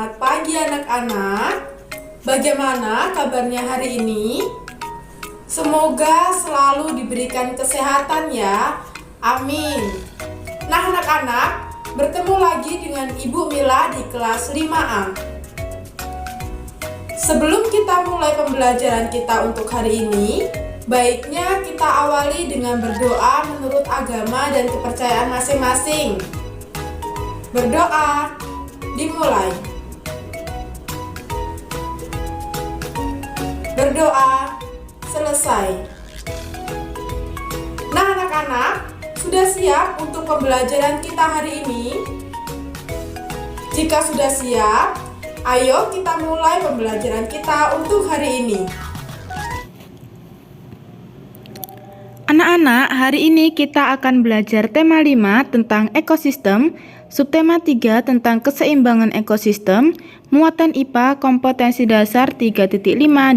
Selamat pagi anak-anak. Bagaimana kabarnya hari ini? Semoga selalu diberikan kesehatan ya. Amin. Nah anak-anak, bertemu lagi dengan Ibu Mila di kelas 5A. Sebelum kita mulai pembelajaran kita untuk hari ini, baiknya kita awali dengan berdoa menurut agama dan kepercayaan masing-masing. Berdoa, dimulai. Berdoa, selesai. Nah anak-anak, sudah siap untuk pembelajaran kita hari ini? Jika sudah siap, ayo kita mulai pembelajaran kita untuk hari ini. Anak-anak, hari ini kita akan belajar tema 5 tentang ekosistem, subtema 3 tentang keseimbangan ekosistem, muatan IPA kompetensi dasar 3.5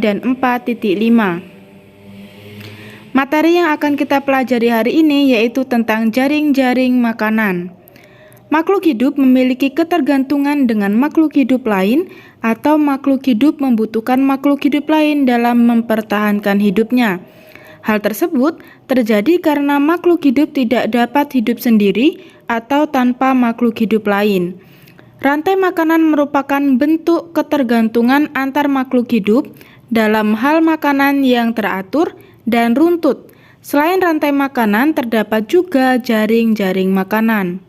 dan 4.5. Materi yang akan kita pelajari hari ini yaitu tentang jaring-jaring makanan. Makhluk hidup memiliki ketergantungan dengan makhluk hidup lain atau makhluk hidup membutuhkan makhluk hidup lain dalam mempertahankan hidupnya. Hal tersebut terjadi karena makhluk hidup tidak dapat hidup sendiri atau tanpa makhluk hidup lain. Rantai makanan merupakan bentuk ketergantungan antar makhluk hidup dalam hal makanan yang teratur dan runtut. Selain rantai makanan, terdapat juga jaring-jaring makanan.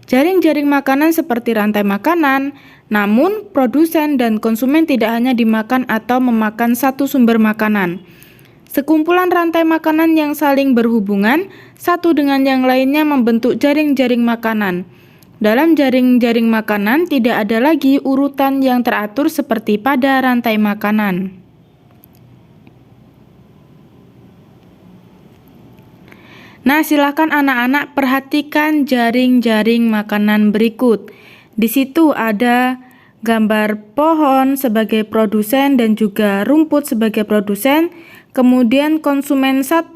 Jaring-jaring makanan seperti rantai makanan, namun produsen dan konsumen tidak hanya dimakan atau memakan satu sumber makanan. Sekumpulan rantai makanan yang saling berhubungan satu dengan yang lainnya membentuk jaring-jaring makanan. Dalam jaring-jaring makanan tidak ada lagi urutan yang teratur seperti pada rantai makanan. Nah, silakan anak-anak perhatikan jaring-jaring makanan berikut. Di situ ada gambar pohon sebagai produsen dan juga rumput sebagai produsen. Kemudian konsumen 1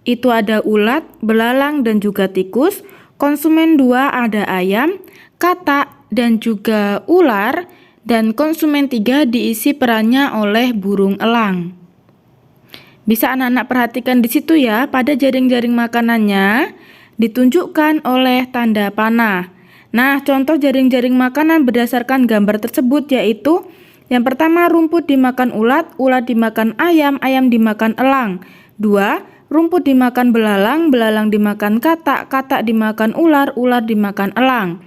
itu ada ulat, belalang dan juga tikus. Konsumen 2 ada ayam, katak dan juga ular. Dan konsumen 3 diisi perannya oleh burung elang. Bisa anak-anak perhatikan di situ ya, pada jaring-jaring makanannya ditunjukkan oleh tanda panah. Nah, contoh jaring-jaring makanan berdasarkan gambar tersebut yaitu yang pertama, rumput dimakan ulat, ulat dimakan ayam, ayam dimakan elang. 2. Rumput dimakan belalang, belalang dimakan katak, katak dimakan ular, ular dimakan elang.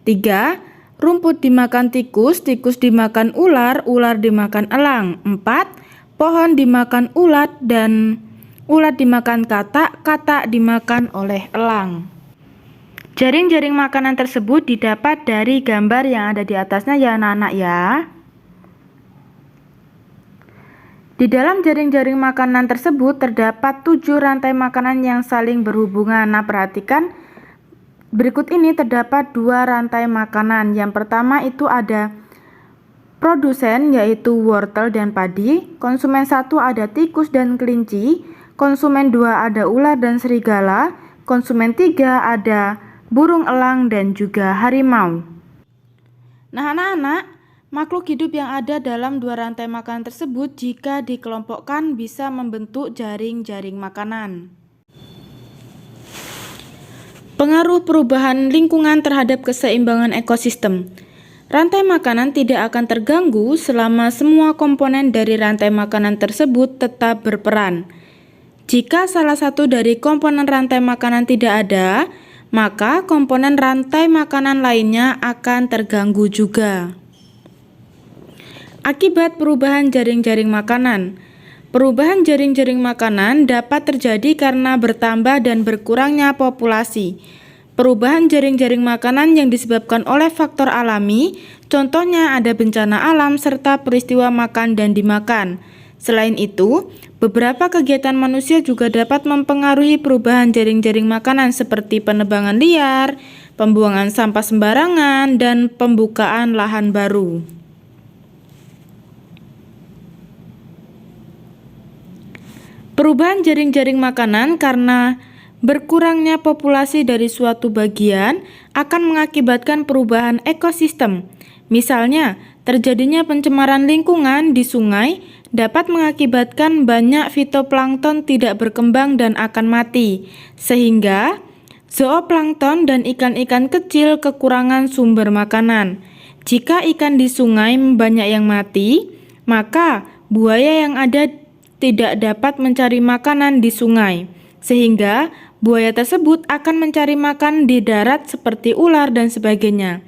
3. Rumput dimakan tikus, tikus dimakan ular, ular dimakan elang. 4. Pohon dimakan ulat dan ulat dimakan katak, katak dimakan oleh elang. Jaring-jaring makanan tersebut didapat dari gambar yang ada di atasnya ya anak-anak ya. Di dalam jaring-jaring makanan tersebut terdapat 7 rantai makanan yang saling berhubungan. Nah, perhatikan berikut ini terdapat 2 rantai makanan. Yang pertama itu ada produsen yaitu wortel dan padi, konsumen 1 ada tikus dan kelinci, konsumen 2 ada ular dan serigala, konsumen 3 ada burung elang dan juga harimau. Nah, anak-anak, makhluk hidup yang ada dalam 2 rantai makanan tersebut jika dikelompokkan bisa membentuk jaring-jaring makanan. Pengaruh perubahan lingkungan terhadap keseimbangan ekosistem. Rantai makanan tidak akan terganggu selama semua komponen dari rantai makanan tersebut tetap berperan. Jika salah satu dari komponen rantai makanan tidak ada, maka komponen rantai makanan lainnya akan terganggu juga. Akibat perubahan jaring-jaring makanan. Perubahan jaring-jaring makanan dapat terjadi karena bertambah dan berkurangnya populasi. Perubahan jaring-jaring makanan yang disebabkan oleh faktor alami, contohnya ada bencana alam serta peristiwa makan dan dimakan. Selain itu, beberapa kegiatan manusia juga dapat mempengaruhi perubahan jaring-jaring makanan seperti penebangan liar, pembuangan sampah sembarangan, dan pembukaan lahan baru. Perubahan jaring-jaring makanan karena berkurangnya populasi dari suatu bagian akan mengakibatkan perubahan ekosistem. Misalnya, terjadinya pencemaran lingkungan di sungai dapat mengakibatkan banyak fitoplankton tidak berkembang dan akan mati, sehingga zooplankton dan ikan-ikan kecil kekurangan sumber makanan. Jika ikan di sungai banyak yang mati, maka buaya yang ada tidak dapat mencari makanan di sungai, sehingga buaya tersebut akan mencari makan di darat seperti ular dan sebagainya.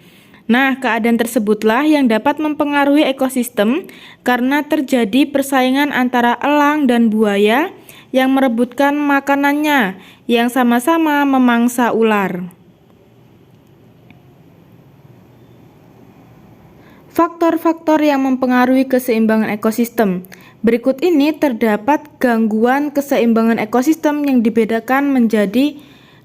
Nah, keadaan tersebutlah yang dapat mempengaruhi ekosistem karena terjadi persaingan antara elang dan buaya yang merebutkan makanannya yang sama-sama memangsa ular. Faktor-faktor yang mempengaruhi keseimbangan ekosistem. Berikut ini terdapat gangguan keseimbangan ekosistem yang dibedakan menjadi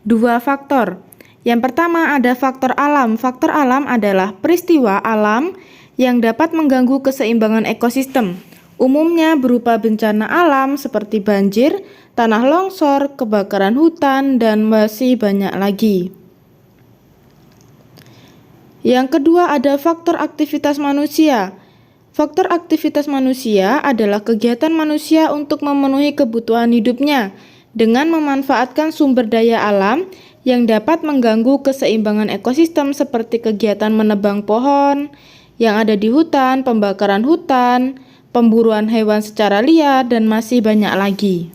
dua faktor. Yang pertama ada faktor alam. Faktor alam adalah peristiwa alam yang dapat mengganggu keseimbangan ekosistem. Umumnya berupa bencana alam seperti banjir, tanah longsor, kebakaran hutan, dan masih banyak lagi. Yang kedua ada faktor aktivitas manusia. Faktor aktivitas manusia adalah kegiatan manusia untuk memenuhi kebutuhan hidupnya dengan memanfaatkan sumber daya alam yang dapat mengganggu keseimbangan ekosistem seperti kegiatan menebang pohon yang ada di hutan, pembakaran hutan, pemburuan hewan secara liar, dan masih banyak lagi.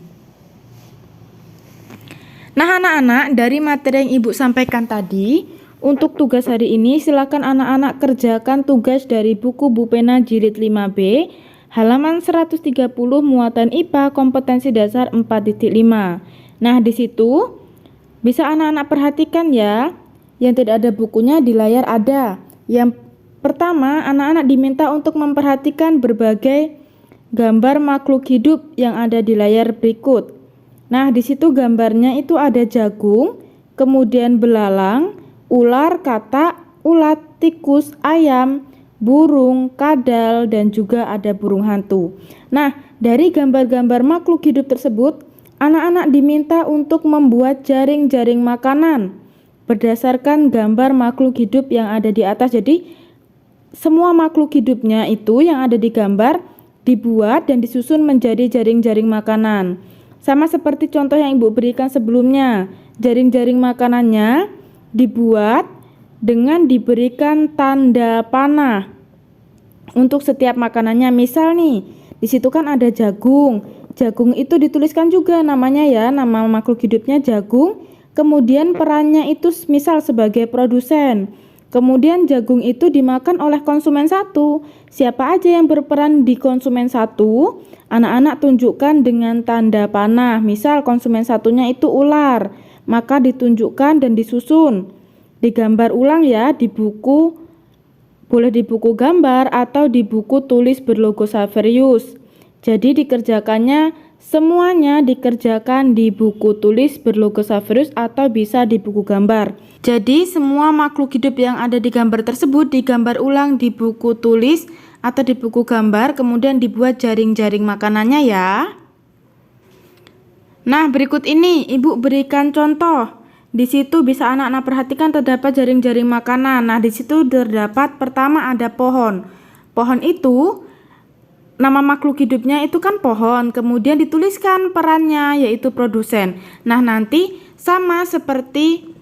Nah anak-anak, dari materi yang Ibu sampaikan tadi, untuk tugas hari ini silakan anak-anak kerjakan tugas dari buku Bu Pena jilid 5B halaman 130 muatan IPA kompetensi dasar 4.5. Nah, di situ bisa anak-anak perhatikan ya. Yang tidak ada bukunya di layar ada. Yang pertama, anak-anak diminta untuk memperhatikan berbagai gambar makhluk hidup yang ada di layar berikut. Nah, di situ gambarnya itu ada jagung, kemudian belalang, ular, katak, ulat, tikus, ayam, burung, kadal, dan juga ada burung hantu. Nah, dari gambar-gambar makhluk hidup tersebut, anak-anak diminta untuk membuat jaring-jaring makanan berdasarkan gambar makhluk hidup yang ada di atas. Jadi, semua makhluk hidupnya itu yang ada di gambar dibuat dan disusun menjadi jaring-jaring makanan. Sama seperti contoh yang Ibu berikan sebelumnya, jaring-jaring makanannya dibuat dengan diberikan tanda panah untuk setiap makanannya. Misal nih, di situ kan ada jagung. Jagung itu dituliskan juga namanya ya, nama makhluk hidupnya jagung. Kemudian perannya itu misal sebagai produsen. Kemudian jagung itu dimakan oleh konsumen satu. Siapa aja yang berperan di konsumen satu? Anak-anak tunjukkan dengan tanda panah. Misal konsumen satunya itu ular, maka ditunjukkan dan disusun. Digambar ulang ya di buku, boleh di buku gambar atau di buku tulis berlogo Saverius. Jadi dikerjakannya semuanya dikerjakan di buku tulis berlogo Saverius atau bisa di buku gambar. Jadi semua makhluk hidup yang ada di gambar tersebut digambar ulang di buku tulis atau di buku gambar, kemudian dibuat jaring-jaring makanannya ya. Nah, berikut ini Ibu berikan contoh. Di situ bisa anak-anak perhatikan terdapat jaring-jaring makanan. Nah, di situ terdapat pertama ada pohon. Pohon itu nama makhluk hidupnya itu kan pohon. Kemudian dituliskan perannya yaitu produsen. Nah, nanti sama seperti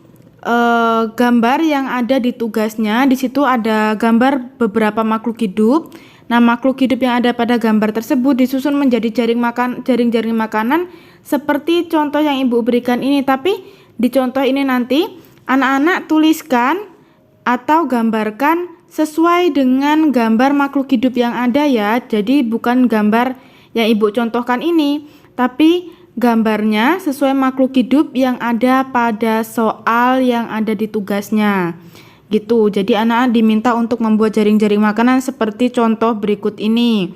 gambar yang ada di tugasnya. Di situ ada gambar beberapa makhluk hidup. Nah, makhluk hidup yang ada pada gambar tersebut disusun menjadi jaring-jaring makanan seperti contoh yang Ibu berikan ini. Tapi di contoh ini nanti anak-anak tuliskan atau gambarkan sesuai dengan gambar makhluk hidup yang ada ya. Jadi bukan gambar yang Ibu contohkan ini, tapi gambarnya sesuai makhluk hidup yang ada pada soal yang ada di tugasnya. Gitu. Jadi anak-anak diminta untuk membuat jaring-jaring makanan seperti contoh berikut ini.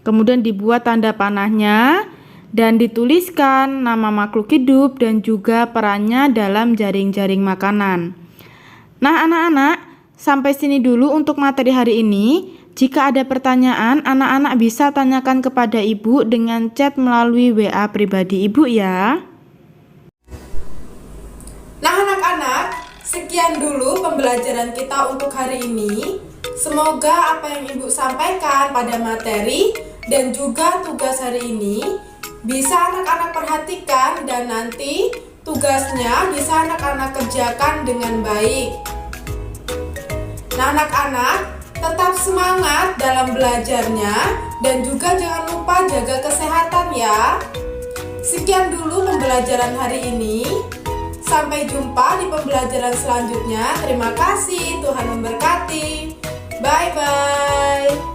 Kemudian dibuat tanda panahnya dan dituliskan nama makhluk hidup dan juga perannya dalam jaring-jaring makanan. Nah, anak-anak, sampai sini dulu untuk materi hari ini. Jika ada pertanyaan, anak-anak bisa tanyakan kepada Ibu dengan chat melalui WA pribadi Ibu ya. Nah anak-anak, sekian dulu pembelajaran kita untuk hari ini. Semoga apa yang Ibu sampaikan pada materi dan juga tugas hari ini bisa anak-anak perhatikan dan nanti tugasnya bisa anak-anak kerjakan dengan baik. Nah, anak-anak tetap semangat dalam belajarnya dan juga jangan lupa jaga kesehatan ya. Sekian dulu pembelajaran hari ini. Sampai jumpa di pembelajaran selanjutnya. Terima kasih, Tuhan memberkati. Bye-bye.